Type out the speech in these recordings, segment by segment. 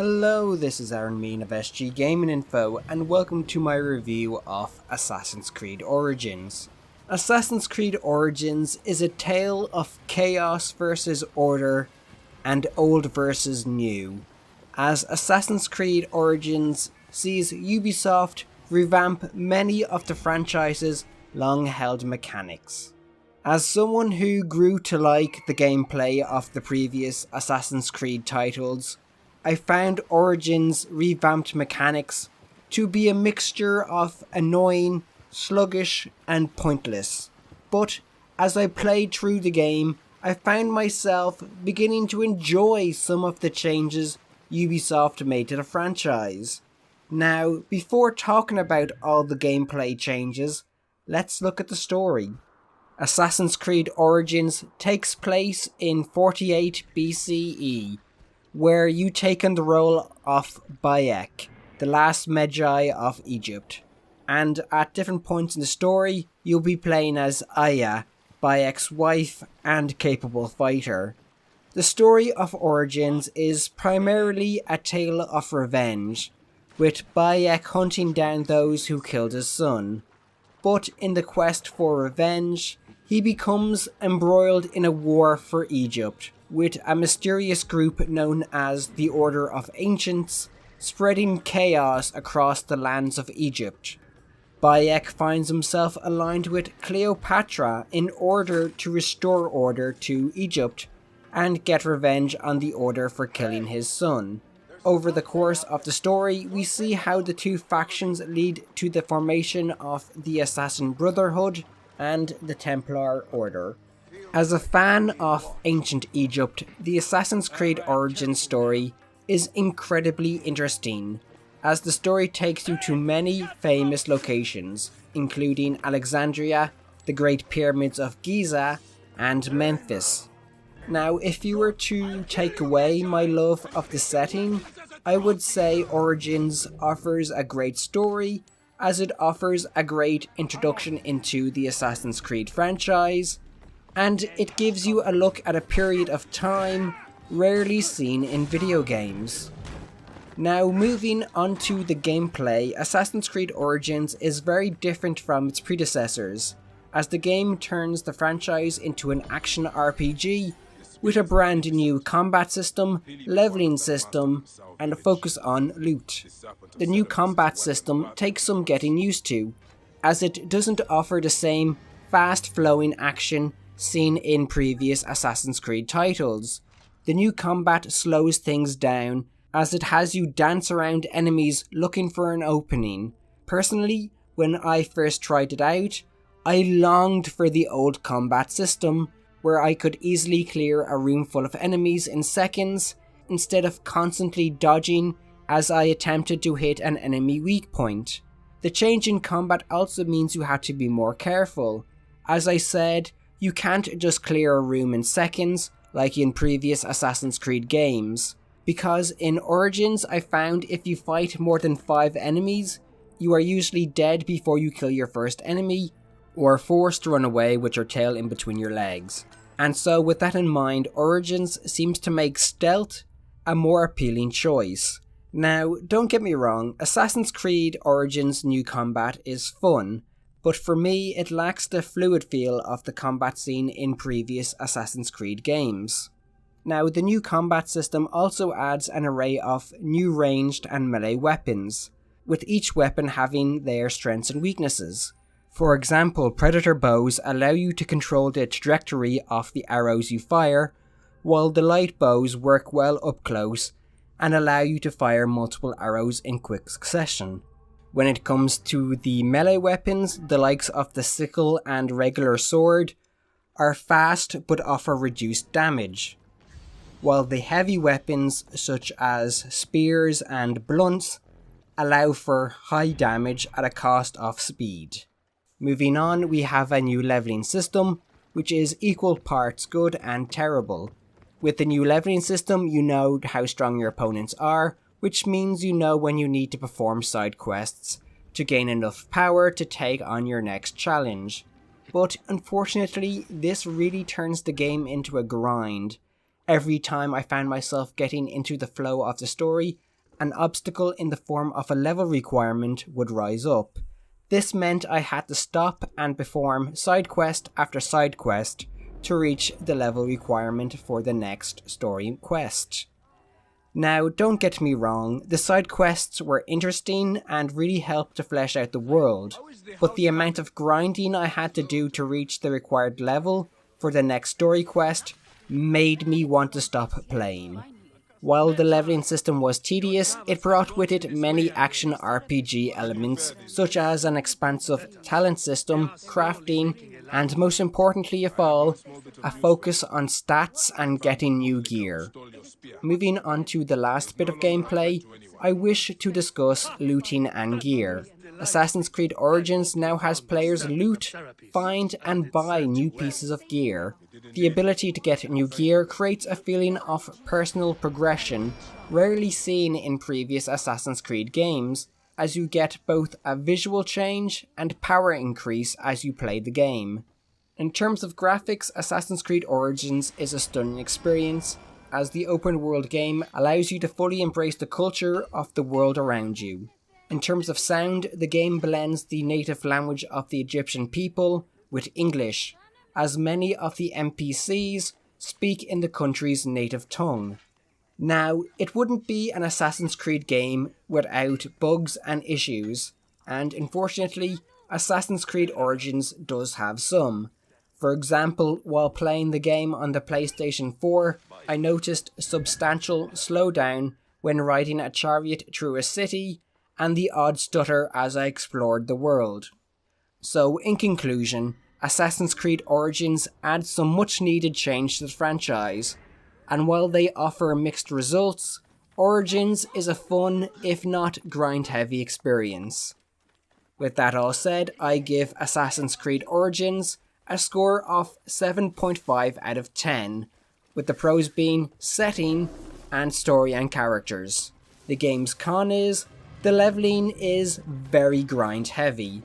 Hello, this is Aaron Mean of SG Gaming Info, and welcome to my review of Assassin's Creed Origins. Assassin's Creed Origins is a tale of chaos versus order and old versus new, as Assassin's Creed Origins sees Ubisoft revamp many of the franchise's long-held mechanics. As someone who grew to like the gameplay of the previous Assassin's Creed titles, I found Origins' revamped mechanics to be a mixture of annoying, sluggish, and pointless. But as I played through the game, I found myself beginning to enjoy some of the changes Ubisoft made to the franchise. Now, before talking about all the gameplay changes, let's look at the story. Assassin's Creed Origins takes place in 48 BCE, where you take on the role of Bayek, the last Magi of Egypt. And at different points in the story, you'll be playing as Aya, Bayek's wife and capable fighter. The story of Origins is primarily a tale of revenge, with Bayek hunting down those who killed his son. But in the quest for revenge, he becomes embroiled in a war for Egypt, with a mysterious group known as the Order of Ancients spreading chaos across the lands of Egypt. Bayek finds himself aligned with Cleopatra in order to restore order to Egypt and get revenge on the Order for killing his son. Over the course of the story, we see how the two factions lead to the formation of the Assassin Brotherhood and the Templar Order. As a fan of ancient Egypt, the Assassin's Creed Origins story is incredibly interesting, as the story takes you to many famous locations, including Alexandria, the Great Pyramids of Giza, and Memphis. Now, if you were to take away my love of the setting, I would say Origins offers a great story, as it offers a great introduction into the Assassin's Creed franchise, and it gives you a look at a period of time rarely seen in video games. Now, moving on to the gameplay, Assassin's Creed Origins is very different from its predecessors, as the game turns the franchise into an action RPG with a brand new combat system, leveling system, and a focus on loot. The new combat system takes some getting used to, as it doesn't offer the same fast-flowing action seen in previous Assassin's Creed titles. The new combat slows things down, as it has you dance around enemies looking for an opening. Personally, when I first tried it out, I longed for the old combat system, where I could easily clear a room full of enemies in seconds, instead of constantly dodging as I attempted to hit an enemy weak point. The change in combat also means you have to be more careful. As I said, you can't just clear a room in seconds, like in previous Assassin's Creed games, because in Origins I found if you fight more than 5 enemies, you are usually dead before you kill your first enemy, or forced to run away with your tail in between your legs. And so with that in mind, Origins seems to make stealth a more appealing choice. Now, don't get me wrong, Assassin's Creed Origins' new combat is fun, but for me it lacks the fluid feel of the combat scene in previous Assassin's Creed games. Now, the new combat system also adds an array of new ranged and melee weapons, with each weapon having their strengths and weaknesses. For example, Predator bows allow you to control the trajectory of the arrows you fire, while the light bows work well up close and allow you to fire multiple arrows in quick succession. When it comes to the melee weapons, the likes of the sickle and regular sword are fast but offer reduced damage, while the heavy weapons such as spears and blunts allow for high damage at a cost of speed. Moving on, we have a new leveling system, which is equal parts good and terrible. With the new leveling system, you know how strong your opponents are, which means you know when you need to perform side quests to gain enough power to take on your next challenge. But unfortunately, this really turns the game into a grind. Every time I found myself getting into the flow of the story, an obstacle in the form of a level requirement would rise up. This meant I had to stop and perform side quest after side quest to reach the level requirement for the next story quest. Now, don't get me wrong, the side quests were interesting and really helped to flesh out the world, but the amount of grinding I had to do to reach the required level for the next story quest made me want to stop playing. While the leveling system was tedious, it brought with it many action RPG elements, such as an expansive talent system, crafting, and most importantly of all, a focus on stats and getting new gear. Moving on to the last bit of gameplay, I wish to discuss looting and gear. Assassin's Creed Origins now has players loot, find and buy new pieces of gear. The ability to get new gear creates a feeling of personal progression rarely seen in previous Assassin's Creed games, as you get both a visual change and power increase as you play the game. In terms of graphics, Assassin's Creed Origins is a stunning experience, as the open world game allows you to fully embrace the culture of the world around you. In terms of sound, the game blends the native language of the Egyptian people with English, as many of the NPCs speak in the country's native tongue. Now, it wouldn't be an Assassin's Creed game without bugs and issues, and unfortunately, Assassin's Creed Origins does have some. For example, while playing the game on the PlayStation 4, I noticed a substantial slowdown when riding a chariot through a city, and the odd stutter as I explored the world. So, in conclusion, Assassin's Creed Origins adds some much needed change to the franchise, and while they offer mixed results, Origins is a fun, if not grind-heavy experience. With that all said, I give Assassin's Creed Origins a score of 7.5 out of 10, with the pros being setting and story and characters. The game's con is the leveling is very grind heavy.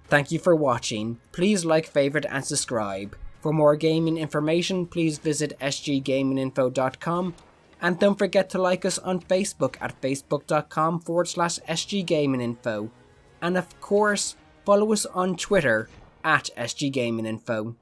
Thank you for watching. Please like, favorite and subscribe. For more gaming information, please visit sggaminginfo.com, and don't forget to like us on Facebook at facebook.com/sggaminginfo, and of course follow us on Twitter at sggaminginfo.